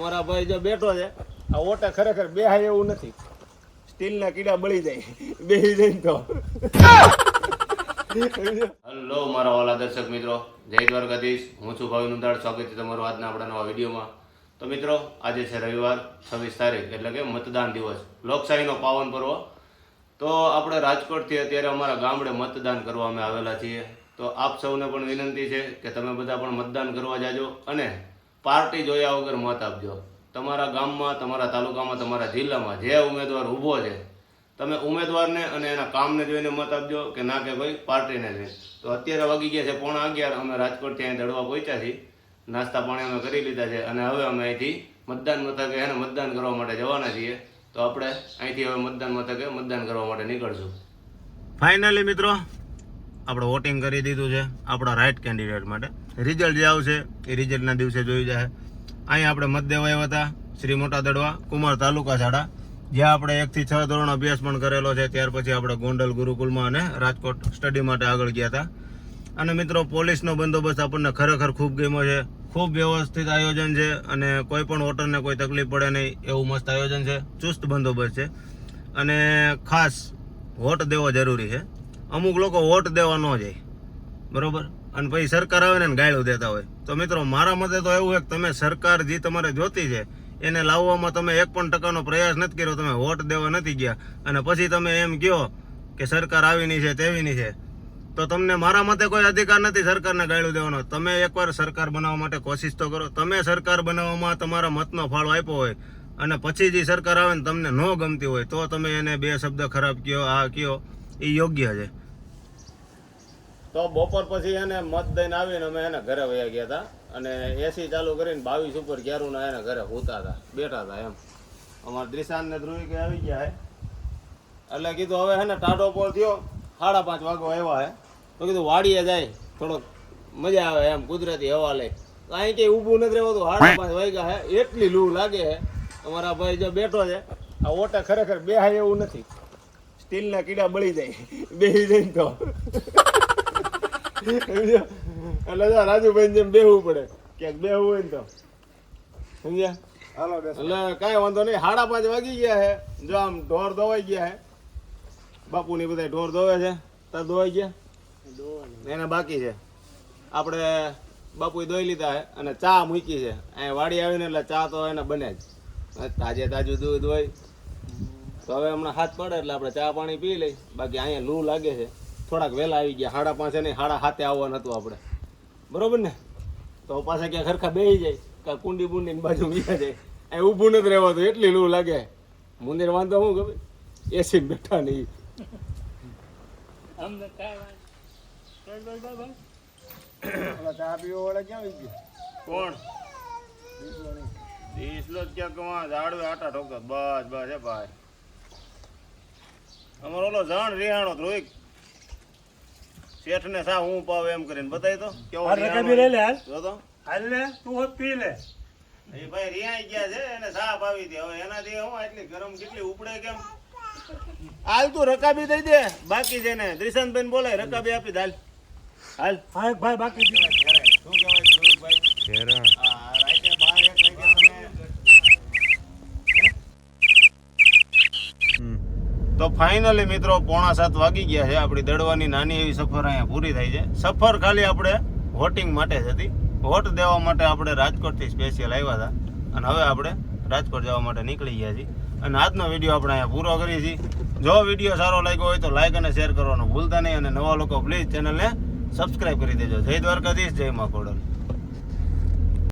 મારા ભાઈ જો બેઠો છે આ ઓટે ખરેખર બેહાય એવું નથી. સ્ટીલના કીડા બળી જાય બેહી જાય તો. હલો મારા વાલા દર્શક મિત્રો, જય દ્વારકાધીશ. હું છું ભાવિન ઉંધાડ. સ્વાગત છે તમારું આજના આપણા નવા વિડીયોમાં. તો મિત્રો, આજે છે રવિવાર 26 તારીખ, એટલે કે મતદાન દિવસ, લોકશાહીનો પાવન પર્વ. તો આપણે રાજકોટથી અત્યારે અમારા ગામડે મતદાન કરવા અમે આવેલા છીએ. તો આપ સૌને પણ વિનંતી છે કે તમે બધા પણ મતદાન કરવા જાજો અને પાર્ટી જોયા વગર મત આપજો. તમારા ગામમાં, તમારા તાલુકામાં, તમારા જિલ્લામાં જે ઉમેદવાર ઊભો છે, તમે ઉમેદવારને અને એના કામને જોઈને મત આપજો કે ના કે કોઈ પાર્ટીને જોઈને. તો અત્યારે વાગી ગયા છે 11:15. અમે રાજકોટથી અહીં દડવા પહોંચ્યા છીએ. નાસ્તા પાણી અમે કરી લીધા છે અને હવે અમે અહીંથી મતદાન મથકે એને મતદાન કરવા માટે જવાના છીએ. તો આપણે અહીંથી હવે મતદાન મથકે મતદાન કરવા માટે નીકળશું. ફાઇનલી મિત્રો, આપણે વોટિંગ કરી દીધું છે આપણા રાઈટ કેન્ડિડેટ માટે. રિઝલ્ટ જે આવશે એ રિઝલ્ટના દિવસે જોઈ જાય. અહીંયા આપણે મત દેવા આવ્યા હતા શ્રી મોટા દડવા કુમાર તાલુકા શાળા, જ્યાં આપણે 1 થી 6 ધોરણ અભ્યાસ પણ કરેલો છે. ત્યાર પછી આપણે ગોંડલ ગુરુકુલમાં અને રાજકોટ સ્ટડી માટે આગળ ગયા હતા. અને મિત્રો, પોલીસનો બંદોબસ્ત આપણને ખરેખર ખૂબ ગમ્યો છે. ખૂબ વ્યવસ્થિત આયોજન છે અને કોઈ પણ વોટરને કોઈ તકલીફ પડે નહીં એવું મસ્ત આયોજન છે. ચુસ્ત બંદોબસ્ત છે અને ખાસ વોટ દેવો જરૂરી છે. અમુક લોકો વોટ દેવા ન જાય, બરોબર, અને પછી સરકાર આવે ને ગાળું દેતા હોય. તો મિત્રો, મારા મતે તો એવું છે કે તમે સરકાર જે તમારે જોતી છે એને લાવવામાં તમે 1% પ્રયાસ નથી કર્યો, તમે વોટ દેવા નથી ગયા અને પછી તમે એમ કહો કે સરકાર આવીની છે તેવીની છે, તો તમને મારા મતે કોઈ અધિકાર નથી સરકારને ગાળું દેવાનો. તમે એકવાર સરકાર બનાવવા માટે કોશિશ તો કરો. તમે સરકાર બનાવવામાં તમારા મતનો ફાળો આપ્યો હોય અને પછી જે સરકાર આવે ને તમને ન ગમતી હોય તો તમે એને 2 શબ્દ ખરાબ કહો, આ કહો, એ યોગ્ય છે. તો બપોર પછી એને મત દઈને આવીને અમે એને ઘરે વયા ગયા હતા અને એસી ચાલુ કરીને 22 ઉપર ક્યારુના એને ઘરે હોતા હતા, બેઠા હતા એમ. અમારા દ્રિશાંત ને ધ્રુવી કે આવી ગયા હે એટલે કીધું હવે હે ને ટાઢો પોળ થયો, 5:30 વાગવા આવ્યા હે. તો કીધું વાડીએ જાય, થોડોક મજા આવે એમ, કુદરતી હવા લે. તો અહીં કંઈ ઊભું નથી રહેવાતું. 5:30 વાગ્યા હે, એટલી લૂ લાગે હે. અમારા ભાઈ જો બેઠો છે આ ઓટે ખરેખર બેહાય એવું નથી. સ્ટીલના કીડા બળી જાય બેહી જાય તો. એટલે રાજુભાઈ જેમ બેહવું પડે, ક્યાંક બેહવું હોય ને તો, સમજ્યા? એટલે કાંઈ વાંધો નહીં. 5:30 વાગી ગયા હે. જો આમ ઢોર ધોવાઈ ગયા હે. બાપુની બધા ઢોર ધોવે છે. તાર ધોવાઈ ગયા? એને બાકી છે. આપણે બાપુએ ધોઈ લીધા હે અને ચા મૂકી છે. અહીંયા વાડી આવીને એટલે ચા તો એને બને જ. તાજે તાજું દૂધ હોય તો હવે હમણાં હાથ પડે એટલે આપણે ચા પાણી પી લઈ. બાકી અહીંયા લૂ લાગે છે. થોડાક વહેલા આવી ગયા. 5:30 નહીં, 7:30 આવવાનું હતું આપણે, બરોબર ને? તો પાછા ક્યાં ખરખા બેસી જાય, કાં કુંડી બુંડીની બાજુ મીયા જાય. અહીં ઊભું નથી રહેવાતું, એટલી લૂ લાગે. મુંદિર વાંધો શું ખબર, એસી બેઠા નહીં. ચા પીવા વાળા ક્યાં આવી ગયા? કોણ? ઈસલો જ ક્યાંક ઝાડવે આટા ઠોકતો. બસ બસ હે ભાઈ. અમારો ઓલો જાણ રિહાણો રોહિત શેઠ ને સા હું પાવ એમ કરીને બતાવી તો કેવો જો તો હાલ ને તું હોત પી લે. એ ભાઈ રિહાઈ ગયા છે, એને સા પાવી દે. હવે એનાથી હું એટલી ગરમ કેટલી ઉપડે કેમ? હાલ તું રકાબી દઈ દે. બાકી છે ને દ્રિશાંતભાઈ ને બોલાય, રકાબી આપી દે. હાલ હા ભાઈ બાકી શું કહેવાય ભાઈ? હા, રાઈતે 12-1 વાગ્યા તમે. તો ફાઇનલી મિત્રો 6:45 વાગી ગયા છે. આપણી દડવાની નાની એવી સફર અહીંયા પૂરી થઈ છે. સફર ખાલી આપણે વોટિંગ માટે જ હતી. વોટ દેવા માટે આપણે રાજકોટથી સ્પેશિયલ આવ્યા હતા અને હવે આપણે રાજકોટ જવા માટે નીકળી ગયા છીએ. અને આજનો વિડીયો આપણે અહીંયા પૂરો કરીએ છીએ. જો વિડીયો સારો લાગ્યો હોય તો લાઈક અને શેર કરવાનું ભૂલતા નહીં અને નવા લોકો પ્લીઝ ચેનલને સબસ્ક્રાઈબ કરી દેજો. જય દ્વારકાધીશ, જય મા ખોડલ.